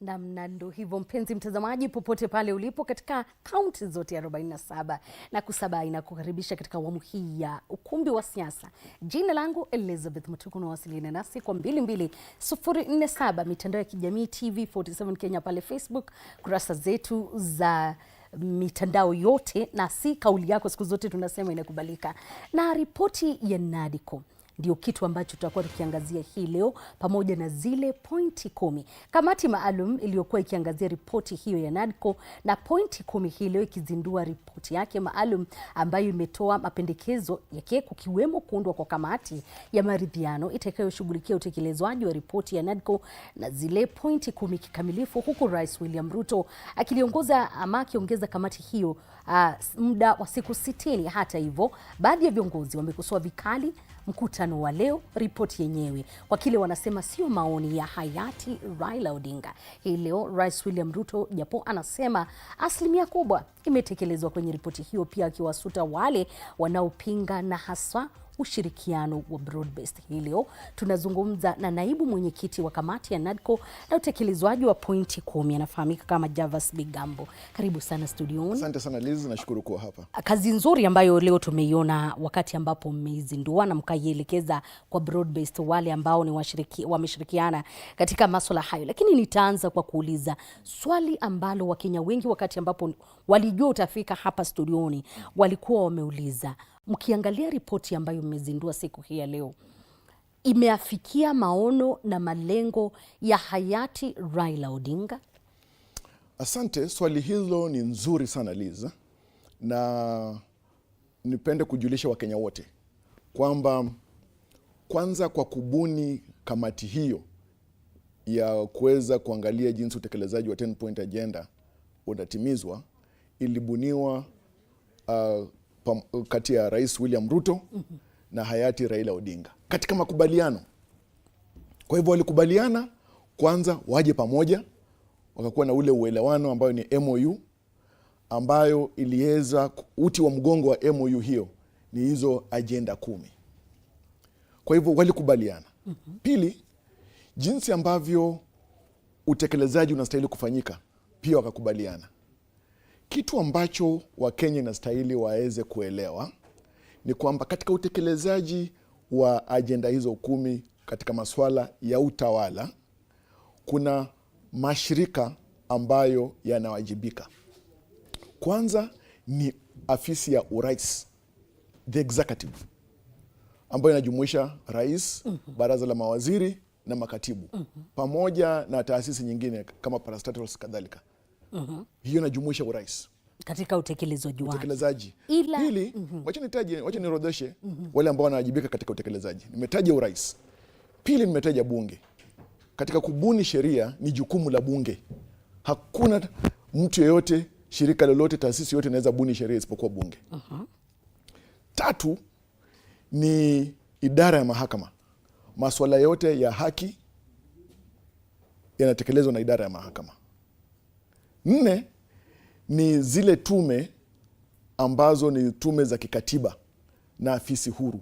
Na mnando hivyo mpenzi mtazamaji popote pale ulipo katika kaunti zote 47 na kusaba inakukaribisha katika awamu hii ya ukumbi wa siasa. Jina langu Elizabeth Mutuku, na wasiliana nasi kwa 22047 mitandao ya kijamii TV47 Kenya pale Facebook, kurasa zetu za mitandao yote, na si kauli yako siku zote tunasema inakubalika. Na ripoti ya NADCO ndio kitu ambacho tutakuwa tukiangazia hii leo, pamoja na zile pointi 10. Kamati maalum iliyokuwa ikiangazia ripoti hiyo ya NADCO na pointi 10 hii leo ikizindua ripoti yake maalum ambayo imetoa mapendekezo yake, kukiwemo kuundwa kwa kamati ya maridhiano itakayoshughulikia utekelezwaji wa ripoti ya NADCO na zile pointi 10 kikamilifu, huku Rais William Ruto akiongeza kamati hiyo muda wa siku 60. Hata hivyo, baadhi ya viongozi wamekosoa vikali mkutano wa leo, ripoti yenyewe, kwa kile wanasema sio maoni ya hayati Raila Odinga. Hii leo Rais William Ruto, japo anasema asilimia kubwa imetekelezwa kwenye ripoti hiyo, pia akiwasuta wale wanaopinga na haswa ushirikiano wa broad-based. Hii leo tunazungumza na naibu mwenyekiti wa kamati ya NADCO na utekelezwaji wa pointi 10, anafahamika kama Javas Bigambo. Karibu sana studioni. Asante sana Liz, nashukuru kuwa hapa. Kazi nzuri ambayo leo tumeiona wakati ambapo mmeizindua na mkaielekeza kwa broad-based, wale ambao ni wameshirikiana katika masuala hayo. Lakini nitaanza kwa kuuliza swali ambalo Wakenya wengi wakati ambapo walijua utafika hapa studioni walikuwa wameuliza: mkiangalia ripoti ambayo mmezindua siku hii ya leo, imeafikia maono na malengo ya hayati Raila Odinga? Asante, swali hilo ni nzuri sana Liza, na nipende kujulisha Wakenya wote kwamba kwanza, kwa kubuni kamati hiyo ya kuweza kuangalia jinsi utekelezaji wa 10 point agenda unatimizwa, ilibuniwa kati ya Rais William Ruto na hayati Raila Odinga katika makubaliano. Kwa hivyo walikubaliana kwanza waje pamoja, wakakuwa na ule uelewano ambayo ni MOU, ambayo iliweza, uti wa mgongo wa MOU hiyo ni hizo agenda 10. Kwa hivyo walikubaliana. Pili, jinsi ambavyo utekelezaji unastahili kufanyika pia wakakubaliana. Kitu ambacho Wakenya inastahili waweze kuelewa ni kwamba katika utekelezaji wa agenda hizo 10 katika masuala ya utawala, kuna mashirika ambayo yanawajibika. Kwanza ni afisi ya urais, the executive, ambayo inajumuisha rais, baraza la mawaziri na makatibu, pamoja na taasisi nyingine kama parastatals kadhalika. Hiyo inajumuisha urais katika utekelezaji. Pili, wacha nirodheshe wale ambao wanawajibika katika utekelezaji. Nimetaja urais. Pili, nimetaja bunge. Katika kubuni sheria ni jukumu la bunge. Hakuna mtu yeyote, shirika lolote, taasisi yote inaweza buni sheria isipokuwa bunge. Tatu, ni idara ya mahakama. Masuala yote ya haki yanatekelezwa na idara ya mahakama. 4, ni zile tume ambazo ni tume za kikatiba na afisi huru.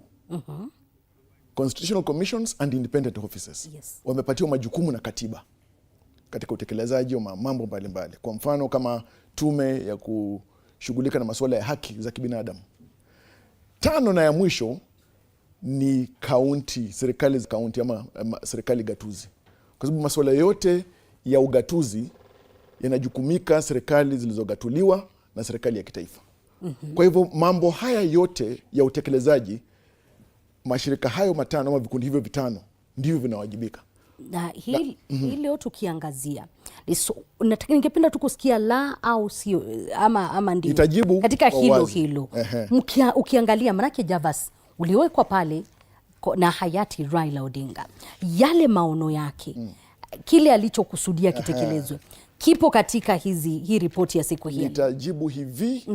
Constitutional commissions and independent offices. Yes. Wamepatiwa majukumu na katiba katika utekelezaji wa mambo mbalimbali. Kwa mfano kama tume ya kushughulika na masuala ya haki za kibinadamu. 5, na ya mwisho ni kaunti, serikali za kaunti ama serikali gatuzi. Kwa sababu masuala yote ya ugatuzi yanajukumika serikali zilizogatuliwa na serikali ya kitaifa. Kwa hivyo mambo haya yote ya utekelezaji, mashirika hayo 5 ama vikundi hivyo 5 ndivyo vinawajibika. Na hii leo tukiangazia, ningependa tu kusikia la au sio ama ndio itajibu katika hilo. Ukiangalia, manake Javas uliwekwa pale na hayati Raila Odinga, yale maono yake, kile alichokusudia kitekelezwe, kipo katika hii ripoti ya siku hii. Nitajibu hivi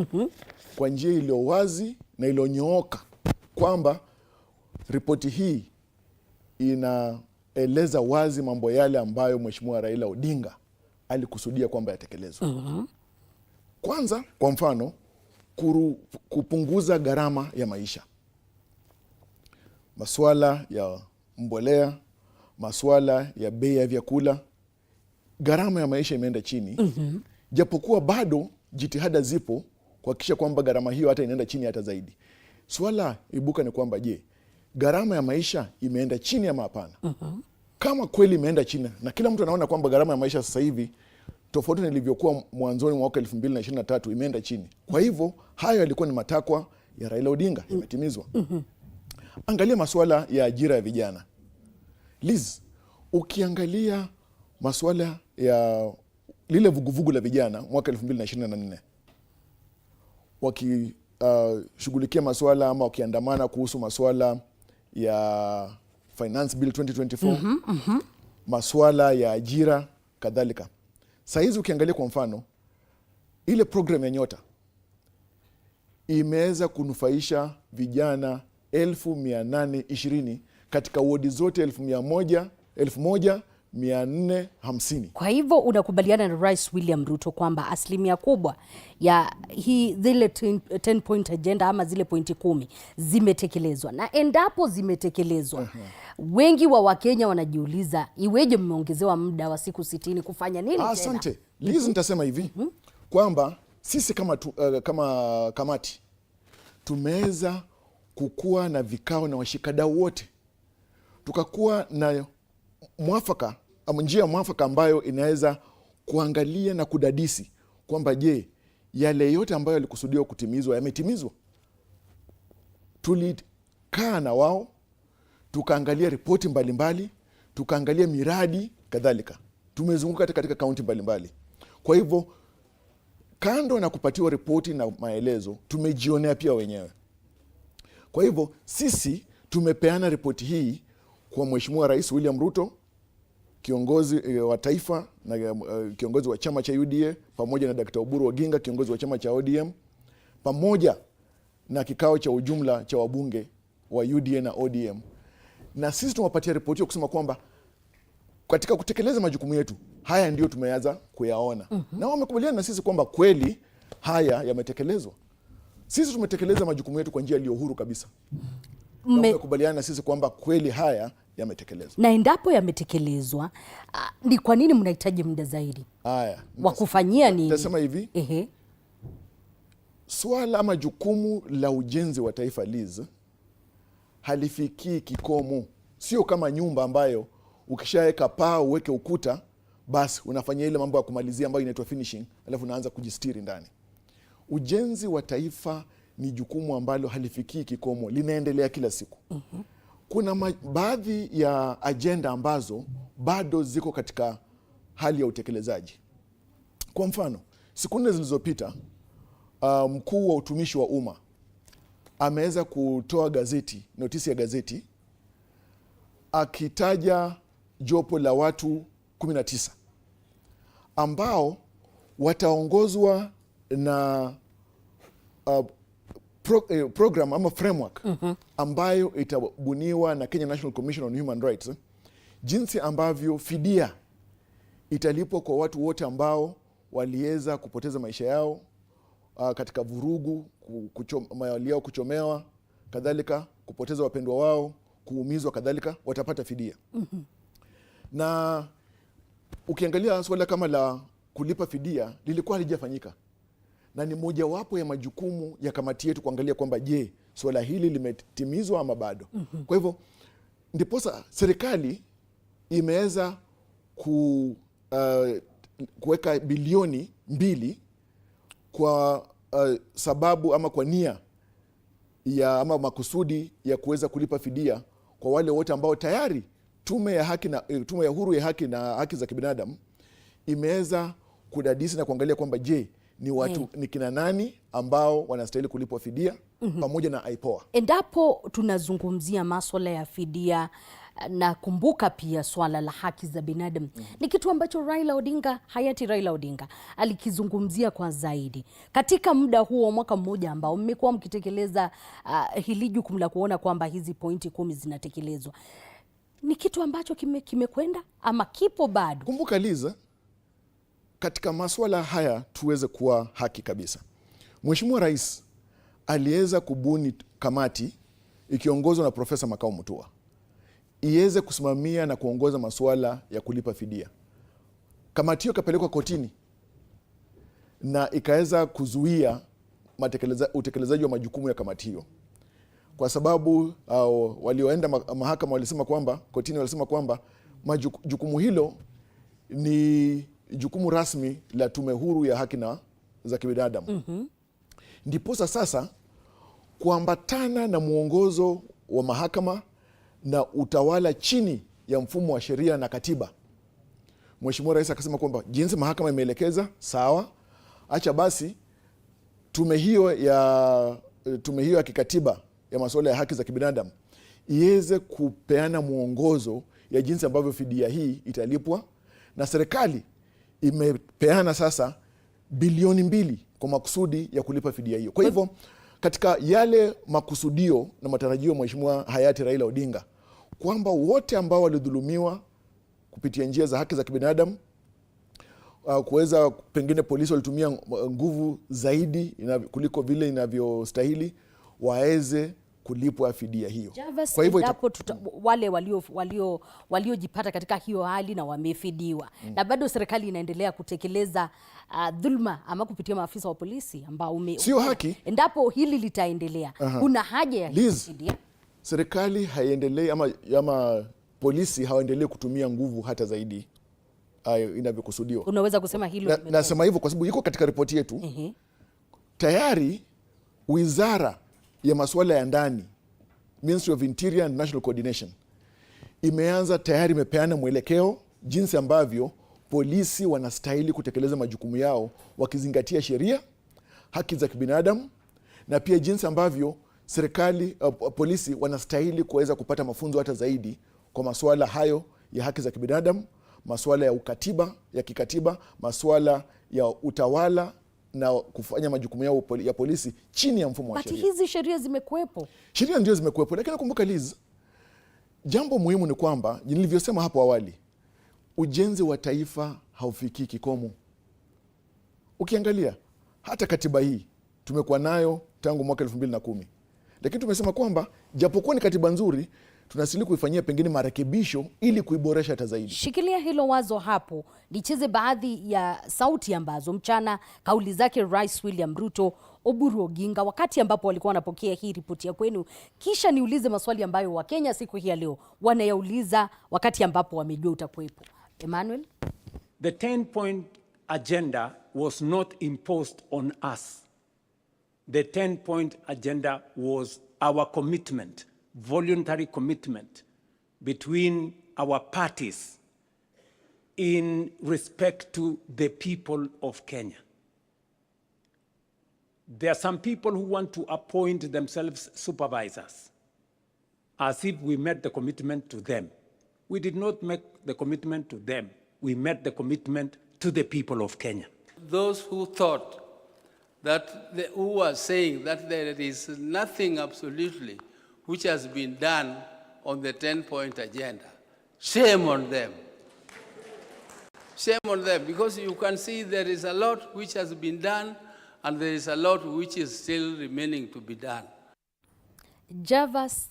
kwa njia iliyo wazi na iliyonyooka kwamba ripoti hii inaeleza wazi mambo yale ambayo Mheshimiwa Raila Odinga alikusudia kwamba yatekelezwe. Kwanza, kwa mfano, kupunguza gharama ya maisha, masuala ya mbolea, masuala ya bei ya vyakula, gharama ya maisha imeenda chini, japokuwa bado jitihada zipo kuhakikisha kwamba gharama hiyo hata inaenda chini hata zaidi. Swala ibuka ni kwamba je, gharama ya maisha imeenda chini ama hapana? Kama kweli imeenda chini na kila mtu anaona kwamba gharama ya maisha sasa hivi tofauti na ilivyokuwa mwanzoni mwa mwaka 2023 imeenda chini. Kwa hivyo hayo yalikuwa ni matakwa ya Raila Odinga, yametimizwa. Angalia masuala ya ajira ya vijana. Liz, ukiangalia masuala ya lile vuguvugu la vijana mwaka 2024 wakishughulikia masuala ama wakiandamana kuhusu masuala ya Finance Bill 2024, masuala ya ajira kadhalika. Saa hizi ukiangalia kwa mfano ile program ya Nyota imeweza kunufaisha vijana 1820 katika wodi zote 1450. Kwa hivyo unakubaliana na Rais William Ruto kwamba asilimia kubwa ya zile 10 point agenda ama zile pointi 10 zimetekelezwa, na endapo zimetekelezwa, wengi wa Wakenya wanajiuliza iweje mmeongezewa muda wa siku 60 kufanya nini tena? Asante. Liz, nitasema hivi kwamba sisi kama kamati tumeweza kukuwa na vikao na washikadau wote, tukakuwa na mwafaka ama njia mwafaka ambayo inaweza kuangalia na kudadisi kwamba je, yale yote ambayo yalikusudiwa kutimizwa yametimizwa. Tulikaa na wao tukaangalia ripoti mbalimbali, tukaangalia miradi kadhalika. Tumezunguka katika kaunti mbalimbali. Kwa hivyo kando na kupatiwa ripoti na maelezo, tumejionea pia wenyewe. Kwa hivyo sisi tumepeana ripoti hii kwa Mheshimiwa Rais William Ruto, kiongozi wa taifa na kiongozi wa chama cha UDA, pamoja na Dr. Oburu Oginga, kiongozi wa chama cha ODM, pamoja na kikao cha ujumla cha wabunge wa UDA na ODM. Na sisi tumewapatia ripoti kusema kwamba katika kutekeleza majukumu yetu haya ndio tumeanza kuyaona. Na wamekubaliana na sisi kwamba kweli haya yametekelezwa. Sisi tumetekeleza majukumu yetu kwa njia iliyo huru kabisa. Wamekubaliana na sisi kwamba kweli haya yametekelezwa. Na endapo yametekelezwa, ni kwa nini mnahitaji muda zaidi wa kufanyia nini? Nitasema hivi, swala ama jukumu la ujenzi wa taifa, Liz, halifikii kikomo. Sio kama nyumba ambayo ukishaweka paa uweke ukuta basi unafanya ile mambo ya kumalizia ambayo inaitwa finishing, alafu unaanza kujistiri ndani. Ujenzi wa taifa ni jukumu ambalo halifikii kikomo, linaendelea kila siku. Kuna baadhi ya ajenda ambazo bado ziko katika hali ya utekelezaji. Kwa mfano, siku 4 zilizopita, mkuu wa utumishi wa umma ameweza kutoa notisi ya gazeti akitaja jopo la watu 19 ambao wataongozwa na program ama framework ambayo itabuniwa na Kenya National Commission on Human Rights, jinsi ambavyo fidia italipwa kwa watu wote ambao waliweza kupoteza maisha yao katika vurugu, mali yao kuchomewa, kadhalika kupoteza wapendwa wao, kuumizwa, kadhalika watapata fidia. Na ukiangalia swala kama la kulipa fidia lilikuwa halijafanyika, na ni mojawapo ya majukumu ya kamati yetu kuangalia kwamba je, swala hili limetimizwa ama bado. Kwa hivyo ndiposa serikali imeweza kuweka bilioni 2 kwa sababu ama kwa nia ya ama makusudi ya kuweza kulipa fidia kwa wale wote ambao tayari tume ya huru ya haki na haki za kibinadamu imeweza kudadisi na kuangalia kwamba je, ni watu ni kina nani ambao wanastahili kulipwa fidia pamoja na IPOA. Endapo tunazungumzia masuala ya fidia, na kumbuka pia swala la haki za binadamu ni kitu ambacho hayati Raila Odinga alikizungumzia kwa zaidi katika muda huo, mwaka mmoja ambao mmekuwa mkitekeleza hili jukumu la kuona kwamba hizi pointi 10 zinatekelezwa. Ni kitu ambacho kimekwenda ama kipo bado? Kumbuka Liza, katika masuala haya tuweze kuwa haki kabisa. Mheshimiwa Rais aliweza kubuni kamati ikiongozwa na Profesa Makau Mutua iweze kusimamia na kuongoza masuala ya kulipa fidia. kamati hiyo ikapelekwa kotini na ikaweza kuzuia utekelezaji wa majukumu ya kamati hiyo, kwa sababu walioenda mahakama walisema kwamba, kotini walisema kwamba jukumu hilo ni jukumu rasmi la Tume Huru ya Haki za Kibinadamu. Ndiposa sasa kuambatana na mwongozo wa mahakama na utawala chini ya mfumo wa sheria na katiba, Mheshimiwa Rais akasema kwamba jinsi mahakama imeelekeza, sawa, acha basi tume hiyo ya kikatiba ya masuala ya haki za kibinadamu iweze kupeana mwongozo ya jinsi ambavyo fidia hii italipwa, na serikali imepeana sasa bilioni 2 kwa makusudi ya kulipa fidia hiyo. Kwa hivyo katika yale makusudio na matarajio Mheshimiwa hayati Raila Odinga kwamba wote ambao walidhulumiwa kupitia njia za haki za kibinadamu, kuweza, pengine polisi walitumia nguvu zaidi kuliko vile inavyostahili, waweze kulipwa fidia hiyo. Javas, kwa hivyo wale waliojipata katika hiyo hali na wamefidiwa na bado serikali inaendelea kutekeleza dhulma ama kupitia maafisa wa polisi ambao sio haki, endapo hili litaendelea, kuna haja ya fidia. Serikali haiendelee ama polisi hawaendelee kutumia nguvu hata zaidi inavyokusudiwa. Unaweza kusema hilo? Nasema hivyo kwa sababu iko katika ripoti yetu. Tayari Wizara ya Masuala ya Ndani, Ministry of Interior and National Coordination, tayari imepeana mwelekeo jinsi ambavyo polisi wanastahili kutekeleza majukumu yao wakizingatia sheria, haki za kibinadamu, na pia jinsi ambavyo polisi wanastahili kuweza kupata mafunzo hata zaidi kwa masuala hayo ya haki za kibinadamu, masuala ya kikatiba, masuala ya utawala na kufanya majukumu yao ya polisi chini ya mfumo wa sheria. Hizi sheria zimekuwepo. Sheria ndio zimekuwepo, lakini kumbuka Liz, jambo muhimu ni kwamba nilivyosema hapo awali, ujenzi wa taifa haufiki kikomo. Ukiangalia hata katiba hii tumekuwa nayo tangu mwaka 2010. Lakini tumesema kwamba japokuwa ni katiba nzuri, tunastahili kuifanyia pengine marekebisho ili kuiboresha hata zaidi. Shikilia hilo wazo hapo, nicheze baadhi ya sauti ambazo mchana kauli zake Rais William Ruto, Oburu Oginga, wakati ambapo walikuwa wanapokea hii ripoti ya kwenu, kisha niulize maswali ambayo Wakenya siku hii ya leo wanayauliza wakati ambapo wamejua utakuwepo. Emmanuel? The 10-point agenda was not imposed on us. The 10-point agenda was our commitment, voluntary commitment between our parties in respect to the people of Kenya. There are some people who want to appoint themselves supervisors as if we made the commitment to them. We did not make the commitment to them. We made the commitment to the people of Kenya. Those who thought who were saying that there is nothing absolutely which has been done on the 10-point agenda, shame on them. Shame on them, because you can see there is a lot which has been done and there is a lot which is still remaining to be done. Javas,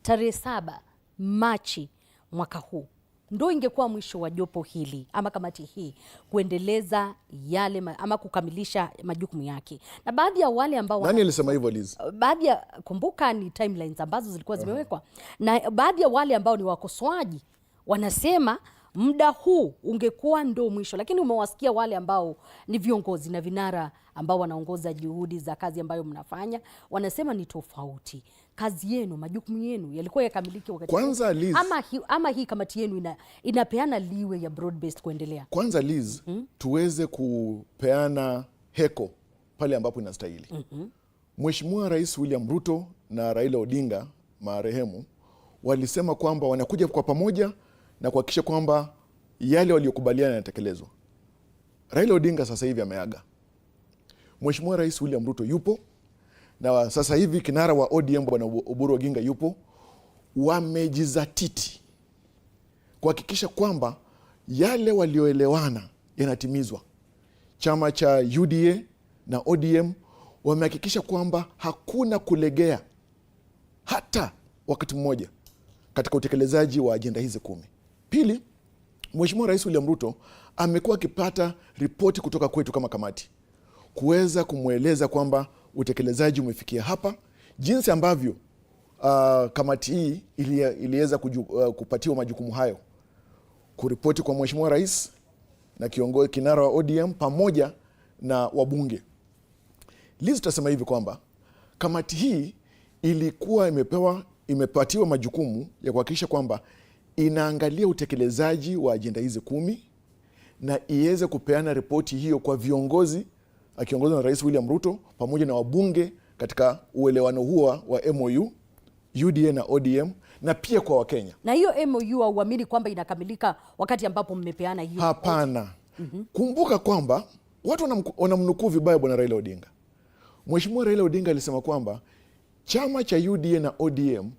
tarehe 7 Machi mwaka huu ndo ingekuwa mwisho wa jopo hili ama kamati hii kuendeleza yale ama kukamilisha majukumu yake. Na baadhi ya wale ambao nani alisema hivyo Liz? Baadhi ya, kumbuka ni timelines ambazo zilikuwa zimewekwa. Na baadhi ya wale ambao ni wakosoaji wanasema muda huu ungekuwa ndo mwisho, lakini umewasikia wale ambao ni viongozi na vinara ambao wanaongoza juhudi za kazi ambayo mnafanya, wanasema ni tofauti. Kazi yenu, majukumu yenu yalikuwa yakamilike wakati kwanza Liz, ama hii kamati yenu inapeana liwe ya broad based kuendelea. Kwanza Liz, tuweze kupeana heko pale ambapo inastahili. Mheshimiwa Rais William Ruto na Raila Odinga marehemu walisema kwamba wanakuja kwa pamoja na kuhakikisha kwamba yale waliokubaliana yanatekelezwa. Raila Odinga sasa hivi ameaga. Mheshimiwa Rais William Ruto yupo, na sasa hivi kinara wa ODM Bwana Oburu Oginga yupo. Wamejizatiti kuhakikisha kwamba yale walioelewana yanatimizwa. Chama cha UDA na ODM wamehakikisha kwamba hakuna kulegea hata wakati mmoja katika utekelezaji wa ajenda hizi 10. Pili, Mheshimiwa Rais William Ruto amekuwa akipata ripoti kutoka kwetu kama kamati kuweza kumweleza kwamba utekelezaji umefikia hapa, jinsi ambavyo kamati hii iliweza kupatiwa majukumu hayo, kuripoti kwa Mheshimiwa Rais na kiongozi kinara wa ODM pamoja na wabunge. Liz, tutasema hivi kwamba kamati hii ilikuwa imepatiwa majukumu ya kuhakikisha kwamba inaangalia utekelezaji wa ajenda hizi 10 na iweze kupeana ripoti hiyo kwa viongozi akiongozwa na Rais William Ruto pamoja na wabunge katika uelewano huo wa MOU, UDA na ODM, na pia kwa Wakenya. Na hiyo MOU hauamini kwamba inakamilika wakati ambapo mmepeana hiyo? Hapana. Kumbuka kwamba watu wanamnukuu vibaya Bwana Raila Odinga. Mheshimiwa Raila Odinga alisema kwamba chama cha UDA na ODM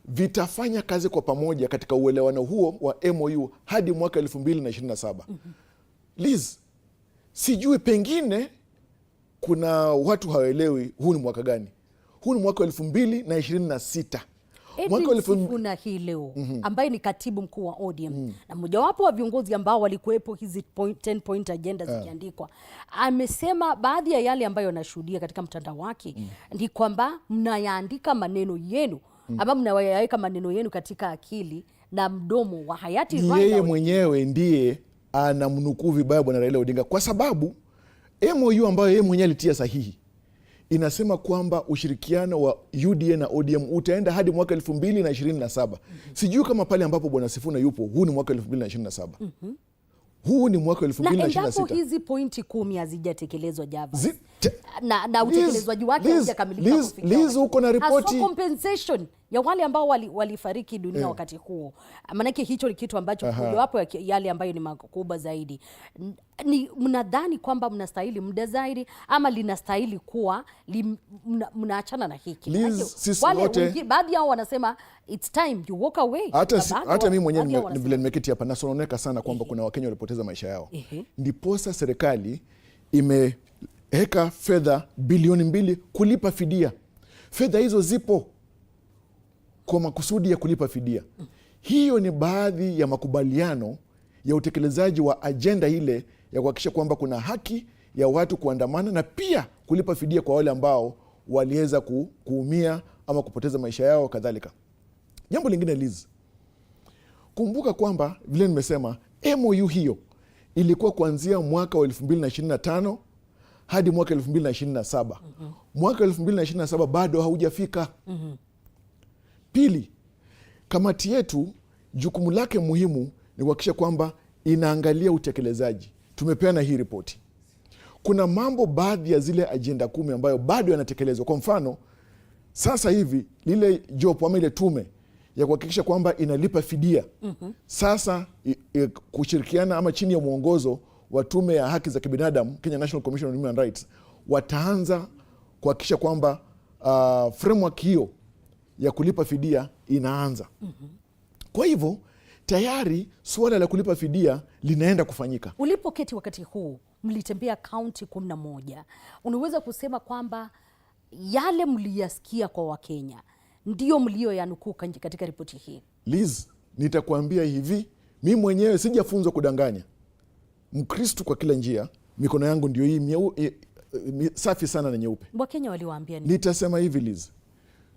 vitafanya kazi kwa pamoja katika uelewano huo wa MOU hadi mwaka 2027. Liz, sijui pengine kuna watu hawaelewi huu ni mwaka gani. Huu ni mwaka 2026. Kuna hii leo ambaye ni katibu mkuu wa ODM na mojawapo wa viongozi ambao walikuwepo hizi 10 point agenda zikiandikwa, amesema baadhi ya yale ambayo anashuhudia katika mtandao wake ni kwamba mnayaandika maneno yenu ama mnaweka maneno yenu katika akili na mdomo wa hayati Raila. Yeye mwenyewe ndiye anamnukuu vibaya Bwana Raila Odinga kwa sababu MOU ambayo yeye mwenyewe alitia sahihi inasema kwamba ushirikiano wa UDA na ODM utaenda hadi mwaka 2027. Sijui kama pale ambapo Bwana Sifuna yupo, huu ni mwaka 2027. Huu ni mwaka 2026. Na endapo hizi pointi 10 hazijatekelezwa Javas, na utekelezwaji wake haujakamilika kufikia. Liz, uko na ripoti compensation ya wale ambao walifariki dunia wakati huo. Maanake hicho ni kitu ambacho mojawapo ya yale ambayo ni makubwa zaidi. Ni mnadhani kwamba mnastahili muda zaidi ama linastahili kuwa mnaachana na hiki? Baadhi yao wanasema it's time you walk away. Hata mimi mwenyewe vile nimeketi hapa nasononeka sana kwamba kuna Wakenya walipoteza maisha yao. Ndiposa serikali imeweka fedha bilioni 2 kulipa fidia. Fedha hizo zipo kwa makusudi ya kulipa fidia. Hiyo ni baadhi ya makubaliano ya utekelezaji wa ajenda ile ya kuhakikisha kwamba kuna haki ya watu kuandamana na pia kulipa fidia kwa wale ambao waliweza kuumia ama kupoteza maisha yao kadhalika. Jambo lingine Liz, kumbuka kwamba vile nimesema MOU hiyo ilikuwa kuanzia mwaka wa 2025 hadi mwaka 2027. Mwaka 2027 bado haujafika. Pili, kamati yetu jukumu lake muhimu ni kuhakikisha kwamba inaangalia utekelezaji. Tumepeana hii ripoti. Kuna mambo baadhi ya zile ajenda 10 ambayo bado yanatekelezwa. Kwa mfano, sasa hivi lile jopo ama ile tume ya kuhakikisha kwamba inalipa fidia sasa kushirikiana ama chini ya mwongozo wa tume ya haki za kibinadamu, Kenya National Commission on Human Rights, wataanza kuhakikisha kwamba framework hiyo ya kulipa fidia inaanza. Kwa hivyo tayari suala la kulipa fidia linaenda kufanyika. Ulipoketi wakati huu mlitembea kaunti 11, unaweza kusema kwamba yale mliyasikia kwa Wakenya ndio mlioyanukuu katika ripoti hii? Liz, nitakuambia hivi, mimi mwenyewe sijafunzwa kudanganya. Mkristo kwa kila njia, mikono yangu ndio hii safi sana na nyeupe. Wakenya waliwaambia nini? Nitasema hivi Liz,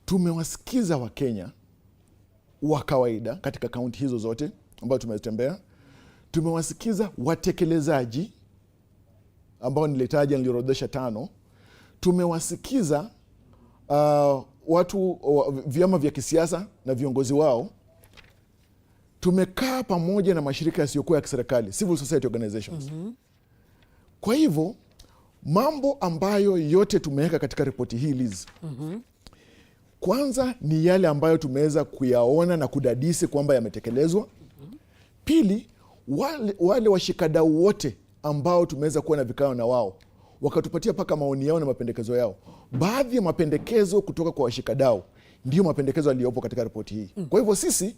tumewasikiza Wakenya wa kawaida katika kaunti hizo zote ambayo tumezitembea. Tumewasikiza watekelezaji ambao niliorodhesha 5. Tumewasikiza watu vyama vya kisiasa na viongozi wao. Tumekaa pamoja na mashirika yasiyokuwa ya kiserikali, civil society organizations. Kwa hivyo mambo ambayo yote tumeweka katika ripoti hii Liz, kwanza ni yale ambayo tumeweza kuyaona na kudadisi kwamba yametekelezwa. Pili, wale washikadau wote ambao tumeweza kuwa na vikao na wao wakatupatia paka maoni yao na mapendekezo yao. Baadhi ya mapendekezo kutoka kwa washikadau ndio mapendekezo yaliyopo katika ripoti hii. Kwa hivyo sisi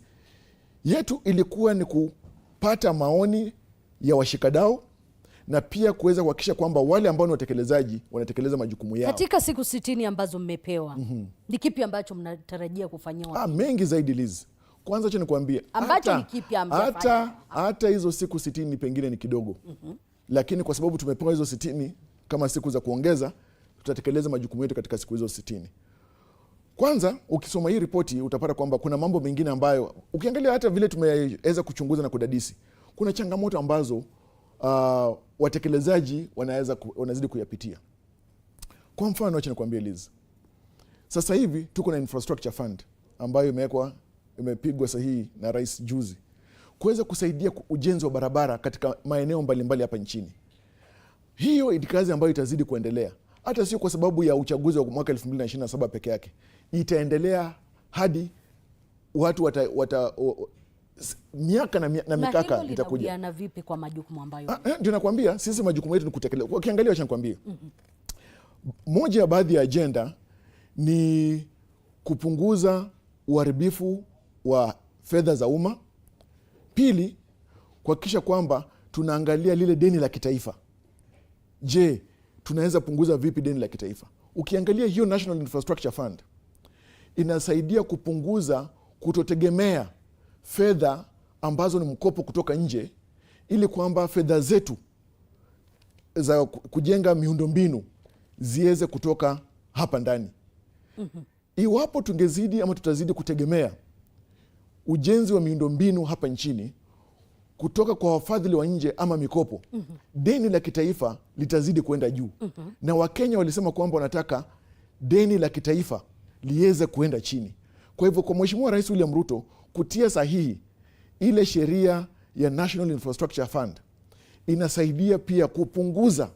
yetu ilikuwa ni kupata maoni ya washikadau na pia kuweza kuhakikisha kwamba wale ambao ni watekelezaji wanatekeleza majukumu yao. Katika siku 60 ambazo mmepewa, ni kipi ambacho mnatarajia kufanyiwa? Mengi zaidi Liz. Kwanza acha nikwambie, ambacho ni kipi amjafanya? Hata hizo siku 60 pengine ni kidogo. Lakini kwa sababu tumepewa hizo 60 kama siku za kuongeza, tutatekeleza majukumu yetu katika siku hizo 60. Kwanza ukisoma hii ripoti utapata kwamba kuna mambo mengine ambayo ukiangalia hata vile tumeweza kuchunguza na kudadisi, kuna changamoto ambazo watekelezaji wanazidi kuyapitia. Kwa mfano acha nikwambie Liz, sasa hivi tuko na infrastructure fund ambayo imepigwa sahihi na rais juzi kuweza kusaidia ujenzi wa barabara katika maeneo mbalimbali hapa nchini. Hiyo ni kazi ambayo itazidi kuendelea, hata sio kwa sababu ya uchaguzi wa mwaka 2027 peke yake. Itaendelea hadi watu miaka na mikaka itakuja. Na vipi kwa majukumu ambayo? Ndio nakwambia, sisi majukumu yetu ni kutekeleza. Ukiangalia acha nikwambie. Moja ya baadhi ya agenda ni kupunguza uharibifu wa fedha za umma. Pili, kuhakikisha kwamba tunaangalia lile deni la kitaifa. Je, tunaweza punguza vipi deni la kitaifa? Ukiangalia hiyo National Infrastructure Fund inasaidia kupunguza kutotegemea fedha ambazo ni mkopo kutoka nje, ili kwamba fedha zetu za kujenga miundombinu ziweze kutoka hapa ndani. Iwapo tungezidi ama tutazidi kutegemea ujenzi wa miundombinu hapa nchini kutoka kwa wafadhili wa nje ama mikopo, deni la kitaifa litazidi kwenda juu. Na Wakenya walisema kwamba wanataka deni la kitaifa liweze kuenda chini. Kwa hivyo kwa Mheshimiwa Rais William Ruto kutia sahihi ile sheria ya National Infrastructure Fund inasaidia pia kupunguza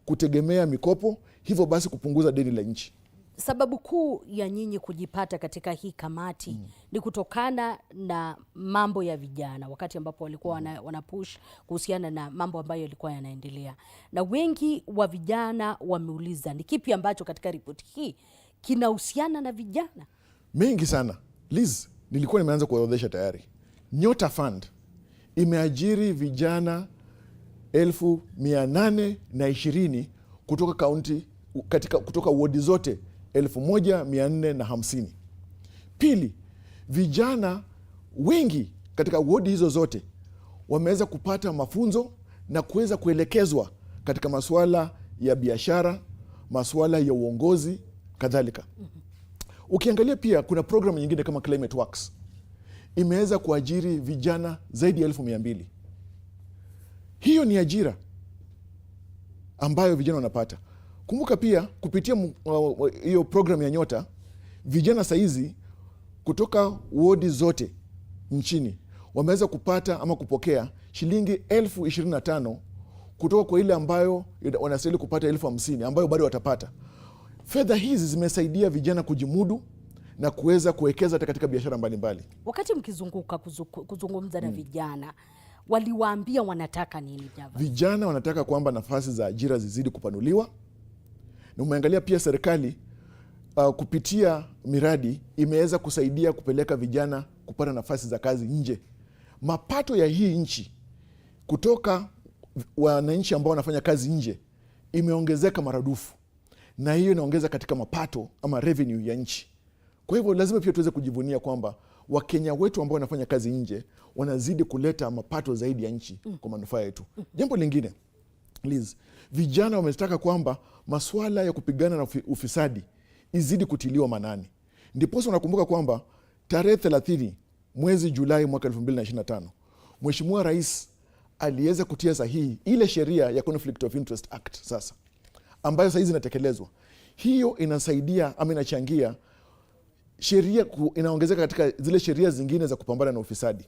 kutegemea mikopo, hivyo basi kupunguza deni la nchi. Sababu kuu ya nyinyi kujipata katika hii kamati ni kutokana na mambo ya vijana, wakati ambapo walikuwa wanapush kuhusiana na mambo ambayo yalikuwa yanaendelea, na wengi wa vijana wameuliza ni kipi ambacho katika ripoti hii kinahusiana na vijana. Mengi sana Liz, nilikuwa nimeanza kuorodhesha tayari. Nyota Fund imeajiri vijana 820 kutoka kaunti, kutoka wodi zote 1450. Pili, vijana wengi katika wodi hizo zote wameweza kupata mafunzo na kuweza kuelekezwa katika masuala ya biashara, masuala ya uongozi kadhalika. Ukiangalia pia kuna programu nyingine kama Climate Works imeweza kuajiri vijana zaidi ya 1200. Hiyo ni ajira ambayo vijana wanapata. Kumbuka pia kupitia hiyo program ya Nyota, vijana saizi kutoka wodi zote nchini wameweza kupata ama kupokea shilingi 25,000 kutoka kwa ile ambayo wanastahili kupata 50,000 ambayo bado watapata. Fedha hizi zimesaidia vijana kujimudu na kuweza kuwekeza katika biashara mbalimbali. Wakati mkizunguka kuzungumza na vijana, waliwaambia wanataka nini? Vijana wanataka kwamba nafasi za ajira zizidi kupanuliwa. Na umeangalia pia serikali kupitia miradi imeweza kusaidia kupeleka vijana kupata nafasi za kazi nje. Mapato ya hii nchi kutoka wananchi ambao wanafanya kazi nje imeongezeka maradufu, na hiyo inaongeza katika mapato ama revenue ya nchi. Kwa hivyo lazima pia tuweze kujivunia kwamba Wakenya wetu ambao wanafanya kazi nje wanazidi kuleta mapato zaidi ya nchi kwa manufaa yetu. Jambo lingine Liz, vijana wametaka kwamba masuala ya kupigana na ufisadi izidi kutiliwa manani. Ndiposa unakumbuka kwamba tarehe 30 mwezi Julai mwaka 2025 Mheshimiwa Rais aliweza kutia sahihi ile sheria ya Conflict of Interest Act sasa, ambayo sasa hizi inatekelezwa. Hiyo inasaidia ama inachangia sheria inaongezeka katika zile sheria zingine za kupambana na ufisadi.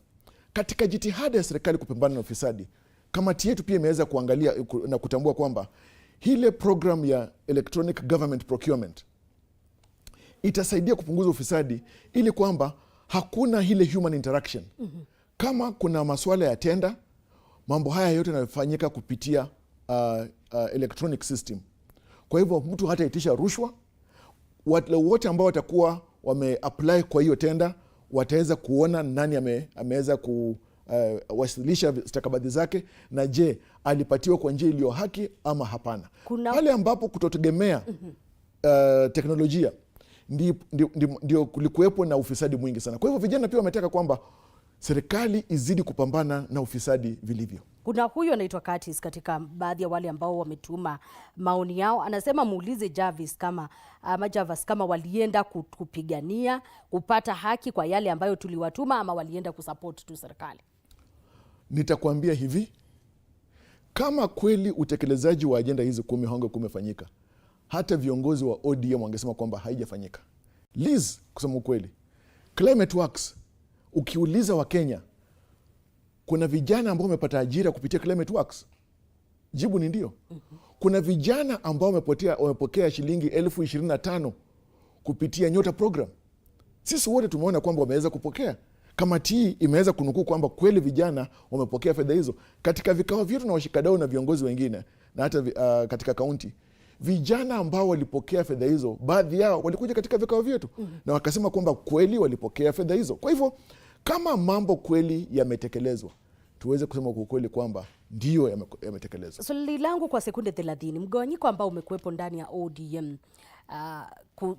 Katika jitihada ya serikali kupambana na ufisadi, kamati yetu pia imeweza kuangalia na kutambua kwamba ile program ya Electronic Government Procurement itasaidia kupunguza ufisadi, ili kwamba hakuna ile human interaction. Kama kuna masuala ya tenda, mambo haya yote yanafanyika kupitia electronic system. Kwa hivyo mtu hataitisha rushwa. Wote ambao watakuwa wameapply kwa hiyo tenda wataweza kuona nani ameweza kuwasilisha stakabadhi zake, na je, alipatiwa kwa njia iliyo haki ama hapana. Pale ambapo kutotegemea teknolojia ndio kulikuwepo na ufisadi mwingi sana. Kwa hivyo vijana pia wametaka kwamba serikali izidi kupambana na ufisadi vilivyo. Kuna huyu anaitwa Curtis katika baadhi ya wale ambao wametuma maoni yao, anasema muulize Jarvis kama walienda kupigania kupata haki kwa yale ambayo tuliwatuma ama walienda kusupport tu serikali. Nitakwambia hivi, kama kweli utekelezaji wa ajenda hizi 10 haungefanyika, hata viongozi wa ODM wangesema kwamba haijafanyika. Liz, kusema ukweli, Climate Works, ukiuliza wa Kenya kuna vijana ambao wamepata ajira kupitia Climate Works, jibu ni ndio. Kuna vijana ambao wamepokea shilingi 25,000 kupitia Nyota program. Sisi wote tumeona kwamba wameweza kupokea. Kamati hii imeweza kunukuu kwamba kweli vijana wamepokea fedha hizo. Katika vikao vyetu na washikadau na viongozi wengine na hata katika kaunti, vijana ambao walipokea fedha hizo, baadhi yao walikuja katika vikao vyetu na wakasema kwamba kweli walipokea fedha hizo. Kwa hivyo kama mambo kweli yametekelezwa, tuweze kusema kwa kweli kwamba ndio yametekelezwa. Swali langu kwa sekunde 30, mgawanyiko ambao umekuwepo ndani ya ODM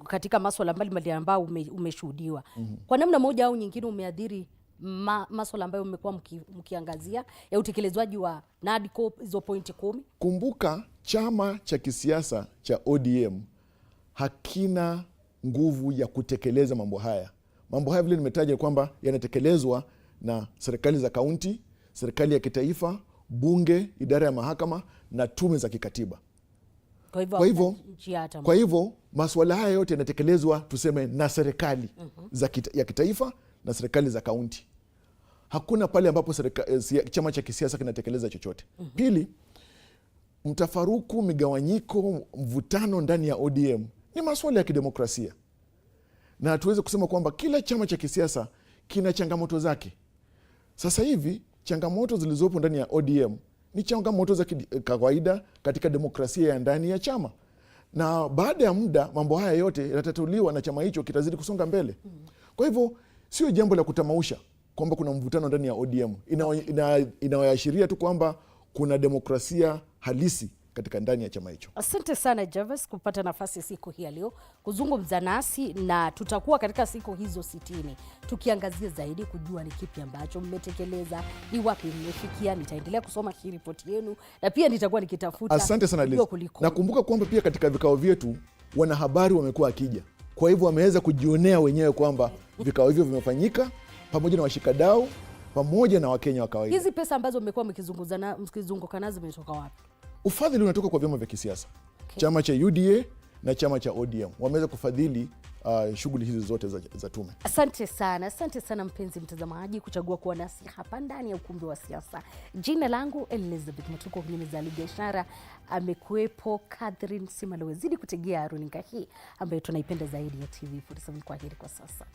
katika masuala mbalimbali ambao umeshuhudiwa, kwa namna moja au nyingine umeadhiri masuala ambayo mmekuwa mkiangazia ya utekelezwaji wa NADCO, hizo pointi 10? Kumbuka, chama cha kisiasa cha ODM hakina nguvu ya kutekeleza mambo haya. Mambo haya vile nimetaja kwamba yanatekelezwa na serikali za kaunti, serikali ya kitaifa, bunge, idara ya mahakama na tume za kikatiba. Kwa hivyo masuala haya yote yanatekelezwa, tuseme, na serikali ya kitaifa na serikali za kaunti. Hakuna pale ambapo chama cha kisiasa kinatekeleza chochote. Pili, mtafaruku, migawanyiko, mvutano ndani ya ODM ni masuala ya kidemokrasia, na tuweze kusema kwamba kila chama cha kisiasa kina changamoto zake. Sasa hivi changamoto zilizopo ndani ya ODM ni changamoto za kawaida katika demokrasia ya ndani ya chama, na baada ya muda mambo haya yote yatatatuliwa na chama hicho kitazidi kusonga mbele. Kwa hivyo sio jambo la kutamausha kwamba kuna mvutano ndani ya ODM. Inaashiria tu kwamba kuna demokrasia halisi katika ndani ya chama hicho. Asante sana Jarvis kupata nafasi siku hii ya leo kuzungumza nasi, na tutakuwa katika siku hizo 60 tukiangazia zaidi kujua ni kipi ambacho mmetekeleza, ni wapi mmefikia. Nitaendelea kusoma hii ripoti yenu na pia nitakuwa nikitafuta. Asante sana Liz. Nakumbuka kwamba pia katika vikao vyetu wanahabari wamekuwa akija, kwa hivyo wameweza kujionea wenyewe kwamba vikao hivyo vimefanyika pamoja na washikadau pamoja na Wakenya wa kawaida. Hizi pesa ambazo mmekuwa mkizunguka nazo zimetoka wapi? Ufadhili unatoka kwa vyama vya kisiasa. Chama cha UDA na chama cha ODM wameweza kufadhili shughuli hizi zote za tume. Asante sana mpenzi mtazamaji kuchagua kuwa nasi hapa ndani ya ukumbi wa siasa. Jina langu Elizabeth Matuko, kwenye meza ya lugha ishara amekuwepo Catherine Simalowe. Zidi kutegea runinga hii ambayo tunaipenda zaidi ya TV47. Kwa heri kwa sasa.